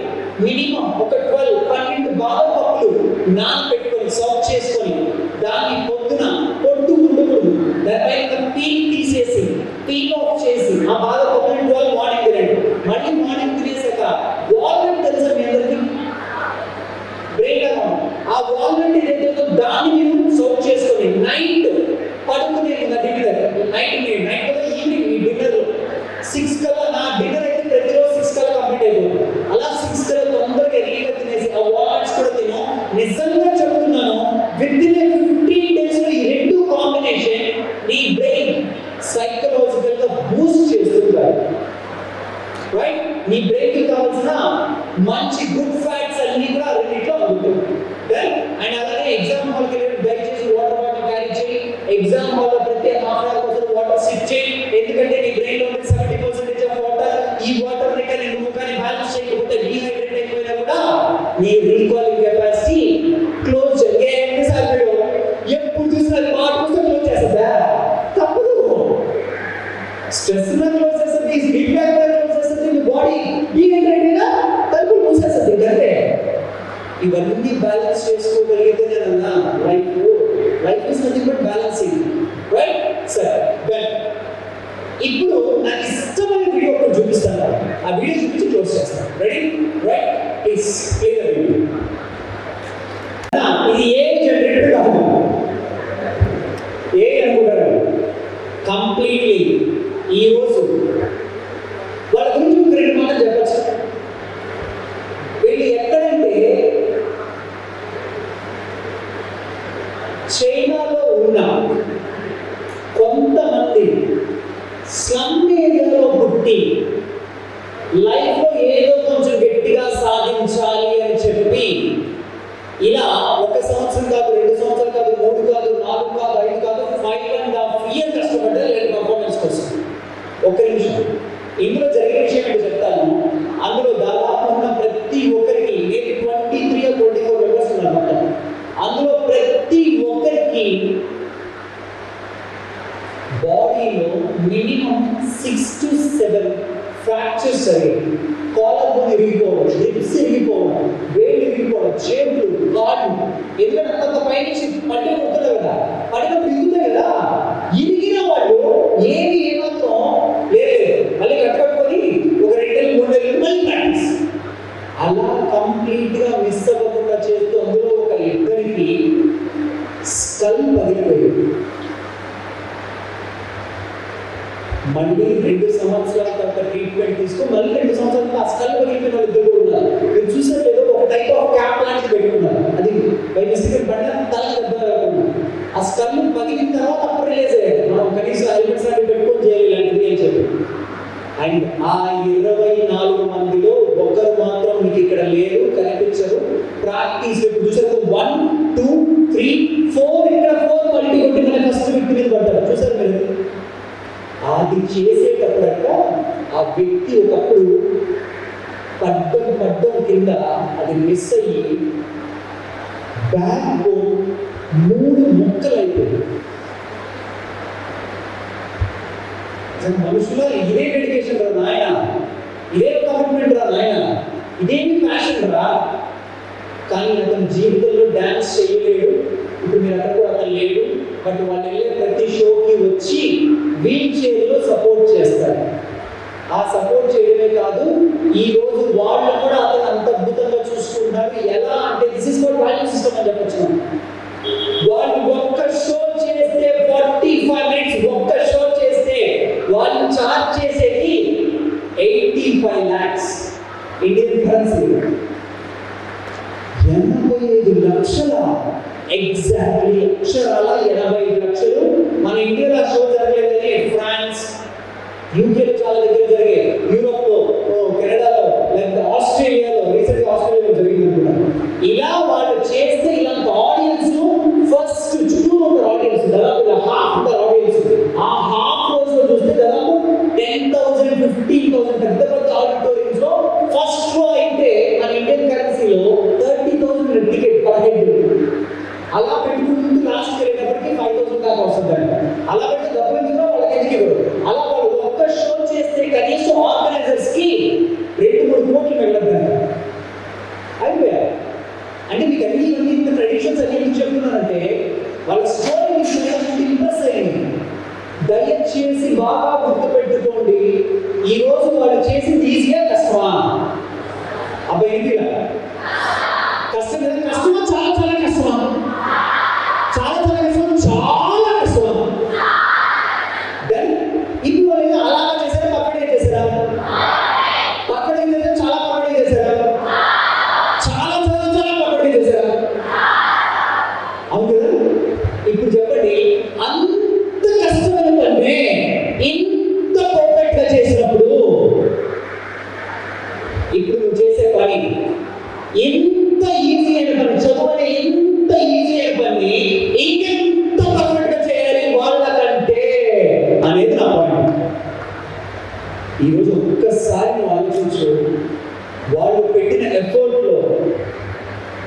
మినిమం ఒక 12 బాదం పప్పులు నానబెట్టుకొని సర్వ్ చేసుకొని దాన్ని పొద్దున పొట్టు ఉండకూడదు, దానిపైన పీల్ తీసేసి పీల్ ఆఫ్ చేసి ఆ బాదం పప్పులు 12 మార్నింగ్ తినండి. మళ్ళీ మార్నింగ్ తినేసాక వాల్నట్ తెలుసా మీ అందరికీ? బ్రేక్ అవ్వడం ఆ వాల్నట్ ఏదైతే దాన్ని మీరు సర్వ్ చేసుకొని నైట్ పడుకునే డిన్నర్ నైట్ ఈవినింగ్ మీ డిన్నర్ 6 కల్లా. నా డిన్నర్ అయితే ప్రతిరోజు 6 కల్లా కంప్లీట్ అయిపోతుంది. అలా 6 కల్లా తొందరగా ఎర్లీగా తినేసి ఆ వాల్నట్స్ కూడా తిను. నిజంగా చెప్తున్నాను, విత్ ఇన్ 15 days లో ఈ రెండు కాంబినేషన్ నీ బ్రెయిన్ సైకలాజికల్ గా బూస్ట్ చేస్తుంది. రైట్? నీ బ్రెయిన్ కి కావాల్సిన మంచి గుడ్ ఫ్యాట్స్ అన్ని కూడా రెండిట్లో అందుతుంది. అండ్ అలాగే ఎగ్జామ్ హాల్కి వెళ్ళి దయచేసి వాటర్ బాటిల్ క్యారీ చేయి. ఎగ్జామ్ హాల్ లో ప్రతి హాఫ్ అవర్ కోసం వాటర్ సిప్ చేయి. ఎందుకంటే నీ బ్రెయిన్ లో 70% ఆఫ్ వాటర్. ఈ వాటర్ ని కానీ నువ్వు కానీ బ్యాలెన్స్ చేయకపోతే డీహైడ్రేట్ అయిపోయినా కూడా నీ రీకాలింగ్ కెపాసిటీ క్లోజ్ చేయండి. సార్ మీరు ఎప్పుడు చూసినా మాట కోసం క్లోజ్ చేస్తుందా? తప్పదు. స్ట్రెస్ క్లోజ్ చేస్తుంది, ఫీడ్బ్యాక్ క్లోజ్ చేస్తుంది, మీ బాడీ డీహైడ్రేట్ అయినా తలుపులు మూసేస్తుంది. అంటే ఇవన్నీ బ్యాలెన్స్ చేసుకోగలిగితేనేనా life is nothing but balancing. Right sir? ఇప్పుడు నాకు ఇష్టమైన వీడియో ఒకటి చూపిస్తాను. ఆ వీడియో చూపించి క్లోజ్ చేస్తాను. Ready? Right? Please play the video. ఇది ఏ జనరేటర్ కాదు, ఏ అనుకుంటారు కంప్లీట్లీ. ఈ రోజు వాళ్ళ గురించి ఒక 2 మాటలు చెప్పచ్చు. వీళ్ళు ఎక్కడంటే చైనాలో ఉన్న కొంతమంది స్లమ్ ఏరియాలో పుట్టి లైఫ్లో ఏదో కొంచెం గట్టిగా సాధించాలి అని చెప్పి ఇలా 1 సంవత్సరం కాదు, 2 సంవత్సరాలు కాదు, 3 కాదు, 4 కాదు, 5 కాదు, 5.5 years కష్టపడ్డారు లేని పర్ఫార్మెన్స్ కోసం. ఒక్క నిమిషం, ఇందులో జరిగిన విషయం ఏంటో చెప్తాను. అందులో దాదాపు ఉన్న ప్రతి ఒక్కరికి 23 or 24 మెంబర్స్ ఉన్నారు మొత్తం. అందులో ప్రతి ఒక్కరికి బాడీలో మినిమం 6 to 7 ఫ్రాక్చర్స్ అయ్యాయి. కాలర్ బోన్ ఇరిగిపోవడం, రిబ్స్ ఇరిగిపోవడం, వేళ్ళు ఇరిగిపోవడం, చేతులు, కాళ్ళు. ఎందుకంటే అంత పైనుంచి పట్టి కొడుతున్నారు కదా, పడినప్పుడు ఇరుగుతాయి కదా. ఇరిగిన వాళ్ళు ఏమాత్రం లేదు, మళ్ళీ కట్టుకొని ఒక 2 నెలలు 3 నెలలు మళ్ళీ ప్రాక్టీస్. అలా కంప్లీట్ గా మిస్ అవ్వకుండా చేస్తూ అందులో ఒక ఇద్దరికి స్కల్ పగిలిపోయింది. మళ్ళీ 2 సంవత్సరాల తర్వాత ట్రీట్మెంట్ తీసుకుని మళ్ళీ 2 సంవత్సరాల తర్వాత ఆ స్కల్ పగిలిపోయిన వాళ్ళు ఇద్దరు ఉన్నారు. మీరు చూసారు లేదో ఒక టైప్ ఆఫ్ క్యాప్ లాంటిది పెట్టుకున్నారు. అది బై మిస్టేక్ పడిన తల దెబ్బ తగలకుండా. ఆ స్కల్ పగిలిన తర్వాత అప్పుడు రిలీజ్ అయ్యారు. మనం కనీసం హెల్మెట్స్ లాంటివి పెట్టుకొని చేయాలి ఇలాంటిది అని చెప్పి. అండ్ ఆ 24 మందిలో ఒకరు మాత్రం మీకు ఇక్కడ లేరు, కనిపించరు. ప్రాక్టీస్ చూసారు 1, 2, 3, 4 ఇక్కడ 4 మల్టీ కొట్టి మన ఫస్ట్ వ్యక్తి మీద పడ్డారు. చూసారు మీరు అది చేసేటప్పుడట ఆ వ్యక్తి ఒకప్పుడు పడ్డం కింద అది మిస్ అయ్యి బ్యాక్ బోన్ 3 ముక్కలైపోయింది. మనుషులో ఇదే డెడికేషన్ రా నాయన, ఇదే కమిట్మెంట్ రా నాయన, ఇదేమి ప్యాషన్ రా. కానీ అతని జీవితంలో డ్యాన్స్ చేయలేడు. ఇప్పుడు మీరు అక్కడ కూడా అతను లేడు. బట్ వాళ్ళు వెళ్ళే ప్రతి షోకి వచ్చి వీల్ చైర్లో సపోర్ట్ చేస్తారు. ఆ సపోర్ట్ చేయడమే కాదు, ఈ రోజు వాళ్ళు కూడా అతను అంత అద్భుతంగా చూసుకుంటున్నారు. ఎలా అంటే this is what value system అని చెప్పొచ్చు. వాళ్ళు ఒక్క షో చేస్తే 45 మినిట్స్ ఒక్క షో చేస్తే వాళ్ళు చార్జ్ చేసేది 85 lakhs ఇండియన్ కరెన్సీ. 85 లక్షల, ఎగ్జాక్ట్లీ అక్షరాల 85 లక్షలు. మన ఇండియాలో షో జరగలేదని ఫ్రాన్స్, యూకేలో చాలా దగ్గర జరిగాయి, యూరోప్లో, కెనడాలో, లేకపోతే ఆస్ట్రేలియాలో, రీసెంట్గా ఆస్ట్రేలియాలో జరిగింది అనుకుంటాను. ఇలా వాళ్ళు చేస్తే ఇలాంటి ఆడియన్స్ ఫస్ట్ చుట్టూ ఉన్న ఆడియన్స్ దాదాపు హాఫ్ ఉంటారు ఆడియన్స్. ఆ హాఫ్ రోజులో చూస్తే దాదాపు 10,000 15,000 పెద్ద పెద్ద ఆడిటోరియంస్ లో ఫస్ట్ షో అయితే మన ఇండియన్ కరెన్సీలో 30,000 టికెట్ పర్ హెడ్. అలా పెట్టుకుంటూ లాస్ట్ వెళ్ళేటప్పటికి 5,000 దాకా వస్తుందండి. అలా పెట్టి డబ్బులు వాళ్ళకి ఎందుకు ఇవ్వరు. అలా వాళ్ళు ఒక్క షో చేస్తే కనీసం ఆర్గనైజర్స్ కి 2-3 కోట్లు వెళ్ళద్దండి. అయిపోయా అంటే మీకు అన్ని ఇంత ట్రెడిషన్స్ అన్ని ఎందుకు చెప్తున్నానంటే వాళ్ళ స్టోరీ మీకు ఇంట్రెస్ట్ అయ్యింది. దయచేసి బాగా గుర్తుపెట్టుకోండి, ఈ రోజు వాళ్ళు చేసింది ఈజీగా కష్టమా? అబ్బాయి ఏంటిగా కష్టం కదా? కష్టమా? చాలా చాలా కష్టమా? చాలా చాలా కష్టమా? చాలా కష్టమా? దెన్ ఇప్పుడు వాళ్ళు అలాగా చేశారా, పక్కడే చేశారా? పక్కడే చేశారా, చాలా పక్కడే చేశారా? చాలా చాలా చాలా పక్కడే చేశారా? అవును కదా? ఇప్పుడు చెప్పండి, అంత కష్టమైన పని ఇంత పర్ఫెక్ట్ గా చేసినప్పుడు ఇప్పుడు నువ్వు చేసే పని ఎంత ఈజీ అయిన పని, చదువునే ఎంత ఈజీ అయిన పని ఇంకెంత పర్ఫెక్ట్ గా చేయాలి వాళ్ళకంటే అనేది నా పాయింట్. ఈరోజు ఒక్కసారి నువ్వు ఆలోచించు, వాళ్ళు పెట్టిన ఎఫర్ట్ లో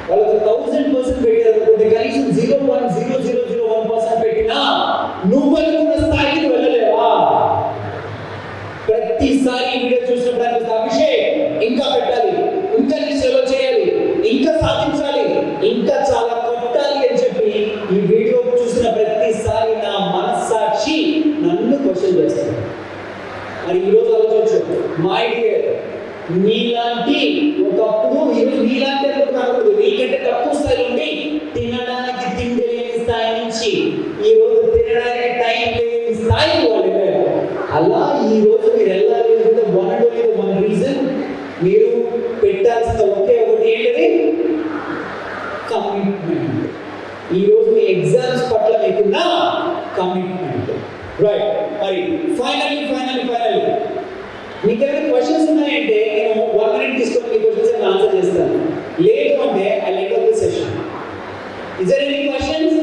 వాళ్ళకు 1000% పెట్టారు అనుకుంటే కనీసం 0.0001% పెట్టినా నువ్వు అనుకున్న స్థాయికి వెళ్ళలేవా? ప్రతిసారి వీడియో చూసినప్పుడు అభిషేక్ ఇంకా పెట్టాలి, ఇంకా సేవ చేయాలి, ఇంకా సాధించాలి, ఇంకా చాలా కొట్టాలి అని చెప్పి ఈ వీడియో చూసిన ప్రతిసారి నా మనస్సాక్షి నన్ను క్వశ్చన్ చేస్తాను. మరి ఈరోజు ఆలోచించు, మై డియర్, నీలాంటి ఒకప్పుడు ఈరోజు నీలాంటి అనుకుంటున్నాను, నీకంటే తక్కువ స్థాయి ఉండి తినడానికి తిండి లేని స్థాయి నుంచి ఈ రోజు తినడానికి టైం లేని స్థాయికి వాళ్ళు వెళ్ళారు. అలా ఈ రోజు మీరు వెళ్ళాలి అంటే వన్ రీజన్, మీరు పెట్టాల్సిన ఒకే ఒకటి ఏంటది? కమిట్మెంట్. ఈ రోజు మీ ఎగ్జామ్స్ పట్ల మీకున్న కమిట్మెంట్, రైట్? మరి ఫైనల్లీ మీకు ఏమైనా క్వశ్చన్స్ ఉన్నాయంటే నేను 1 minute తీసుకొని మీ క్వశ్చన్స్ ఆన్సర్ చేస్తాను. లేదు అంటే I let off the session. Is there any questions?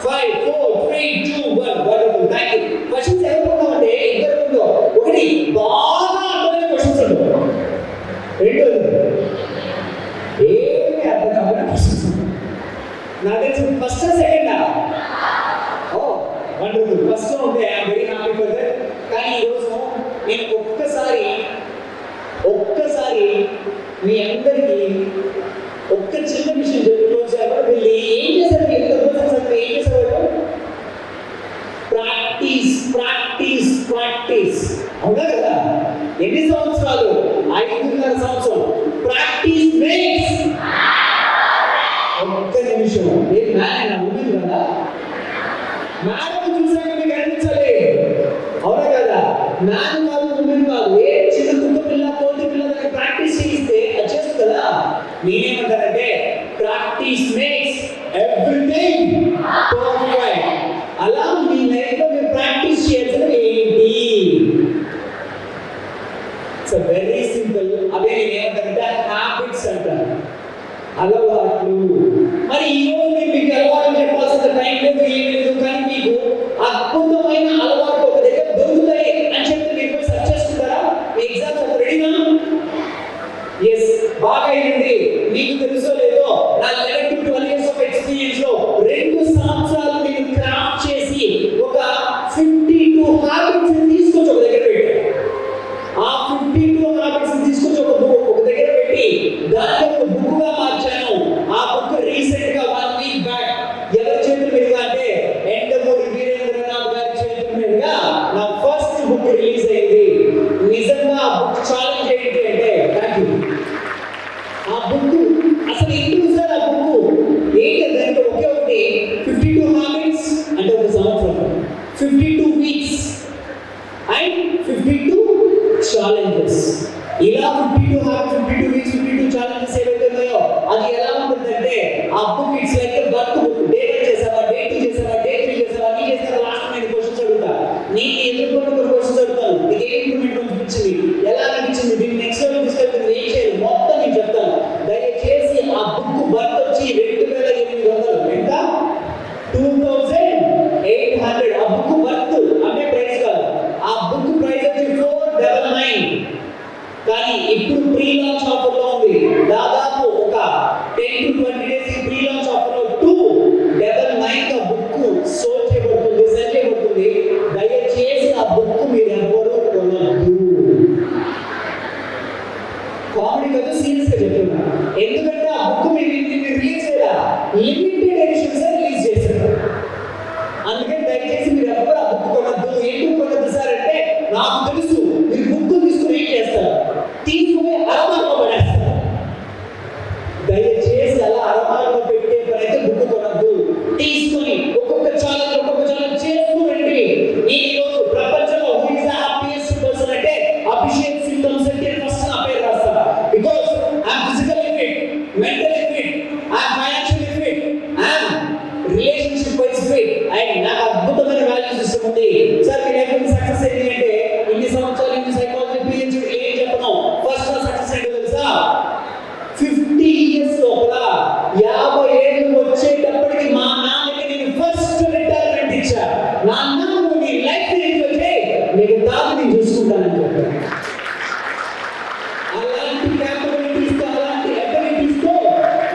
5 4 3 2 1 wonderful, thank you. Questions ఎవరు అంటే ఇద్దరు ముందు ఒకటి బాగా అర్థమైన క్వశ్చన్స్ ఉంటాయి, రెండోది ఏమి అర్థం కావాలి క్వశ్చన్స్. నాకు తెలిసి ఫస్ట్ సెకండా? ఓ వండర్ఫుల్, ఫస్ట్ ఉంటే I'm very happy for that. కానీ ఈరోజు నేను ఒక్కసారి మీ అందరికీ ఒక్క చిన్న విషయం చెప్పి క్లోజ్ చేయాలి. వీళ్ళు ఏం చేశారు? ఎంత రోజు ఏం చేసేవారు? ప్రాక్టీస్. అవునా కదా? ఎన్ని సంవత్సరాలు? 5.5 సంవత్సరం. Practice makes. ఒక్క నిమిషం, ఏ మ్యాన్ ఉమెన్ కదా? మ్యాన్ చూసాక మీకు అనిపించాలి, అవునా కదా? మ్యాన్ కాదు, ఉమెన్ కాదు, ఏ చిన్న కుక్క పిల్ల కోతి పిల్ల దగ్గర ప్రాక్టీస్ చేయిస్తే అది చేస్తుంది కదా. నేనేమంటానంటే ప్రాక్టీస్ మేక్స్ ఎవ్రీథింగ్ పర్ఫెక్ట్. అలా మీ లైఫ్ లో మీరు ప్రాక్టీస్ చేయాల్సింది ఏంటి? It's very simple. అదే నేనేమంటానంటే హ్యాబిట్స్ అంటాను, అలవాట్లు. మరి ఈ రోజు మీకు అలవాటు చెప్పాల్సిన టైం లేదు, ఏం లేదు. కానీ మీకు అద్భుతమైన అలవాటు ఒక దగ్గర దొరుకుతాయి బుక్ రిలీజ్ అయింది. నిజంగా ఆ బుక్ ఛాలెంజ్ ఏంటి అంటే, థ్యాంక్ యూ, ఆ బుక్ అసలు ఎందుకు సార్ ఆ బుక్ ఏంటి దాంట్లో ఒకే ఒకటి 52 హ్యాబిట్స్ అంటే ఒక సంవత్సరం, 52 వీక్స్ అండ్ 52 ఛాలెంజెస్. ఇలా 52 హ్యాబిట్స్, 52 వీక్స్, 52 ఛాలెంజెస్ ఏవైతే ఉన్నాయో అది ఎలా ఉంటుందంటే ఆ book it's like a birth book. Day 1 చేసావా, డే 2 చేసావా, డే 3 చేసావా, నీ చేసావా, లాస్ట్ నేను క్వశ్చన్స్ అడుగుతా, నీకు ఎదుర్కొన్న కొన్ని క్వశ్చన్స్ అడుగుతాను, నీకు ఏ ఇంప్రూవ్మెంట్ అనిపించింది, ఎలా అనిపించింది, దీన్ని నెక్స్ట్ లెవెల్ తీసుకెళ్తుంది, ఏం చేయాలి మొత్తం నేను చెప్తాను. దయచేసి ఆ బుక్ బర్త్ వచ్చి 2800 ఎంత 2800. ఆ బుక్ బర్త్ అంటే ప్రైస్ కాదు, ఆ బుక్ ప్రైస్ వచ్చి 499. కానీ ఇప్పుడు ప్రీ లాంచ్ ఆఫర్ లో ఉంది, దాదాపు ఒక 10 to 20 డేస్ ఈ ప్రీ లాంచ్ ఆఫర్ లో 299 కా బుక్ సోల్ చేయబడుతుంది, సెల్ చేయబడుతుంది. దయచేసి ఆ బుక్ మీరు ఎవరు కొనద్దు. కామెడీ కాదు, సీరియస్ గా చెప్తున్నా. ఎందుకంటే ఆ బుక్ మీరు రిలీజ్ చేయరా, లిమిటెడ్ ఎడిషన్స్ రిలీజ్ చేశారు. అందుకని దయచేసి మీరు ఎవరు ఆ బుక్ కొనద్దు. ఎందుకు కొనద్దు సార్ అంటే, నాకు తెలుసు మీరు బుక్ తీసుకుని ఏం చేస్తారు, తీసుకుని అరమాలో పడేస్తారు. దయచేసి అలా అరమాలో పెట్టే పనైతే బుక్ కొనద్దు. తీసుకొని ఒక్కొక్క ఛాలెంజ్ చేస్తూ రండి. ఈ రోజు ప్రపంచంలో who is the happiest person అంటే అభిషేక్ సింగ్టమ్స్ అంటే ఫస్ట్ నా పేరు రాస్తా. Because I am physically fit, mentally fit, I am financially fit, I am relationship wise fit and నాకు అద్భుతమైన వాల్యూ సిస్టమ్ ఉంది. సార్ మీ లైఫ్ లో సక్సెస్ ఏంటి అంటే, ఇన్ని సంవత్సరాలు ఇన్ని సైకాలజీ పిహెచ్డి ఏం చెప్పను, ఫస్ట్ నా సక్సెస్ ఏంటో తెలుసా, 50 ఇయర్స్ లోపల 50 ఏళ్ళు వచ్చేటప్పటికి మా నాన్నకి నేను ఫస్ట్ రిటైర్మెంట్ ఇచ్చా. నాన్న నువ్వు నీ లైఫ్ ఎంజాయ్ చేయి, నీకు తాను నేను చూసుకుంటానని చెప్పాను. అలాంటి క్యాపబిలిటీస్తో, అలాంటి అబిలిటీస్తో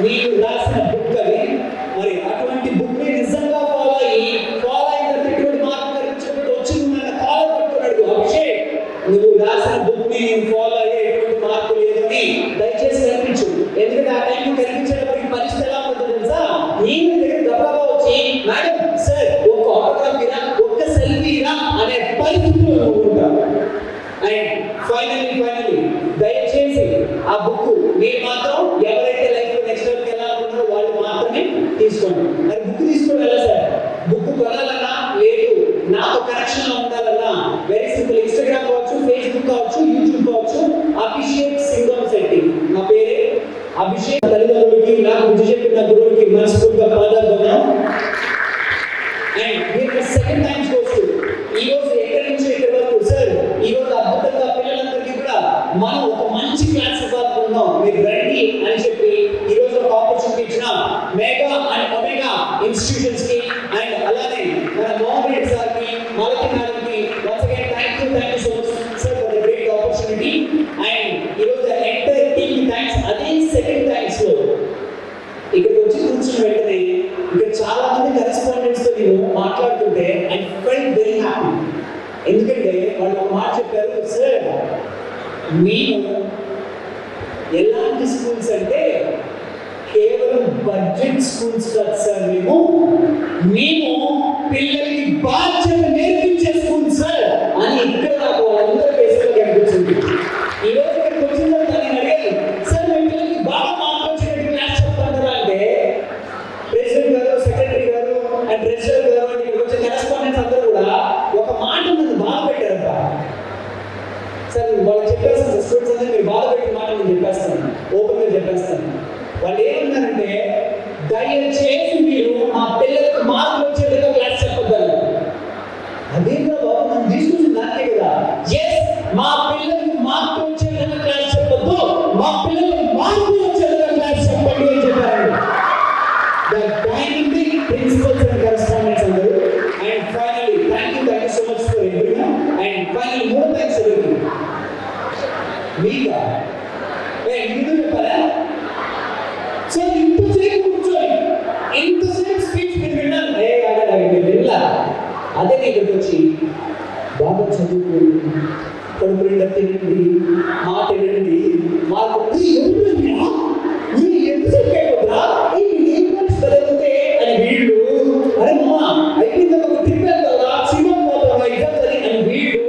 నేను రాసిన బుక్ అది. మరి అటువంటి బుక్ ని నిజంగా ఫాలో అయిన ఇటువంటి మార్పు కనిపించినప్పుడు వచ్చి నువ్వు నన్ను ఫాలో పట్టుకున్నాడు, అభిషేక్ నువ్వు రాసిన బుక్ ని నేను ఫాలో అయ్యే ఎటువంటి మార్పు లేదని దయచేసి కనిపించు. ఎందుకంటే ఆ టైంలో కనిపించేటప్పటికి పరిస్థితి ఎలా ఉంటుందో తెలుసా, నేను దగ్గర గబగబా వచ్చి మేడం సార్ ఒక ఆటోగ్రాఫ్ ఇరా, ఒక్క సెల్ఫీ ఇరా అనే పరిస్థితిలో ఉంటాం. అండ్ ఫైనల్లీ దయచేసి ఆ బుక్ మీరు మాత్రం ఎవరైతే లైఫ్ లో నెక్స్ట్ లెవెల్కి వెళ్ళాలనుకుంటారో వాళ్ళు మాత్రమే తీసుకోండి. మరి బుక్ తీసుకొని వెళ్ళా సార్, బుక్ కొనాలన్నా లేదు నాతో కనెక్షన్ లో ఉండాలన్నా వెరీ సింపుల్, ఇన్స్టాగ్రామ్ కావచ్చు, ఫేస్బుక్ కావచ్చు, యూట్యూబ్ కావచ్చు, అభిషేక్ సింగం శెట్టి నా పేరే అభిషేక్. తల్లిదండ్రులకి నాకు బుద్ధి చెప్పిన గురువులకి మనస్ఫూర్తిగా పాదాభివందనం. అండ్ మీరు సెకండ్ టైమ్స్ వస్తూ ఈ రోజు ఎక్కడి నుంచి ఎక్కడి వరకు సార్ ఈ రోజు అద్భుతంగా పిల్లలందరికీ కూడా మనం ఒక మంచి క్లాస్ ఇవ్వాలనుకున్నాం, మీరు రండి అని చెప్పి ఈ రోజు ఒక ఆపర్చునిటీ ఇచ్చిన మెగా అండ్ ఒమేగా ఇన్స్టిట్యూషన్స్ కి అండ్ అలానే మన మోహన్ రెడ్డి సార్ కి, మాలతి మేడం కి once again thank you so much sir for the great opportunity. And ఈ రోజు ఎంటైర్ టీమ్ కి థ్యాంక్స్. అదే సెకండ్ థ్యాంక్స్ లో ఇక్కడికి వచ్చి కూర్చుని వెంటనే ఇక్కడ చాలా మంది కరెస్పాండెంట్స్ తో నేను మాట్లాడుతుంటే ఐ ఫెల్ట్ వెరీ హ్యాపీ. ఎందుకంటే వాళ్ళు ఒక మాట చెప్పారు, సార్ మేము ఎలాంటి స్కూల్స్ అంటే కేవలం బడ్జెట్ స్కూల్స్ కాదు సార్, మేము పిల్లలకి బాధ్యత నేర్పించే స్కూల్ సార్ అని ఇక్కడ నాకు వాళ్ళందరూ ఫేస్లో కనిపించింది. ఈ రోజు ఇక్కడికి వచ్చిన తర్వాత నేను అడిగాను, సార్ మీ పిల్లలకి బాగా మార్పు వచ్చినట్టు క్లాస్ చెప్తారా అంటే ప్రెసిడెంట్ గారు, సెక్రటరీ గారు అండ్ ట్రెజరర్ గారు అండ్ ఇక్కడ వచ్చే కరెస్పాండెంట్స్ అందరూ కూడా ఒక మాట నన్ను బాగా పెట్టారబ్బా. సార్ వాళ్ళు చెప్పేస్తాను సార్, స్టూడెంట్స్ అందరూ మీరు బాగా పెట్టిన మాట నేను చెప్పేస్తాను, ఓపెన్గా చెప్పేస్తాను. వాళ్ళు ఏమన్నారంటే, దయచేసి మీరు మా పిల్లలకు మార్కులు వచ్చేట్టుగా క్లాస్ చెప్పొద్దాను. అదేంటో బాబు మనం తీసుకుంటుంది దానికే కదా. ఎస్, మా పిల్లలకు మార్కులు వచ్చేట్టుగా క్లాస్ చెప్పొద్దు, మా పిల్లలకు మార్కులు వచ్చేట్టుగా క్లాస్ చెప్పండి అని చెప్పారు. ప్రిన్సిపల్స్ అండ్ కరెస్పాండెంట్స్ అందరూ. And finally thank you so much for everyone. And finally more thanks ఎవరికి మీకా ఎందుకు చెప్పారా సార్, ఇంతసేపు కూర్చొని ఇంతసేపు స్పీచ్ మీరు విన్నాను, మీరు విన్నా అదే ఇక్కడికి వచ్చి బాగా చదువుకోండి, కడుపు నిండా తినండి, మాట వినండి, మాకు ఎంతసేపు అయిపోతుందా ఏం పరిస్థితి అని వీళ్ళు, అరే అమ్మా అయిపోయిందా ఒక ట్రిప్ వెళ్తావా, సినిమా పోతావా, ఎగ్జామ్స్ అని వీళ్ళు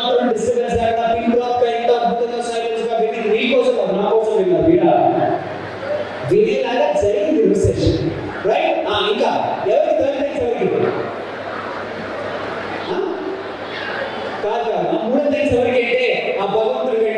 ఏమాత్రం డిస్టర్బెన్స్ లేకుండా పిన్ డ్రాప్ గా ఎంత అద్భుతంగా సైలెన్స్ గా విని నీకోసం కాదు, నా కోసం విన్నారు వినేలాగా జరిగింది సెషన్, రైట్? ఇంకా ఎవరికి థర్డ్ థ్యాంక్స్ ఎవరికి కాదు కాదు, మూడో థ్యాంక్స్ ఎవరికి అంటే ఆ భగవంతుడికి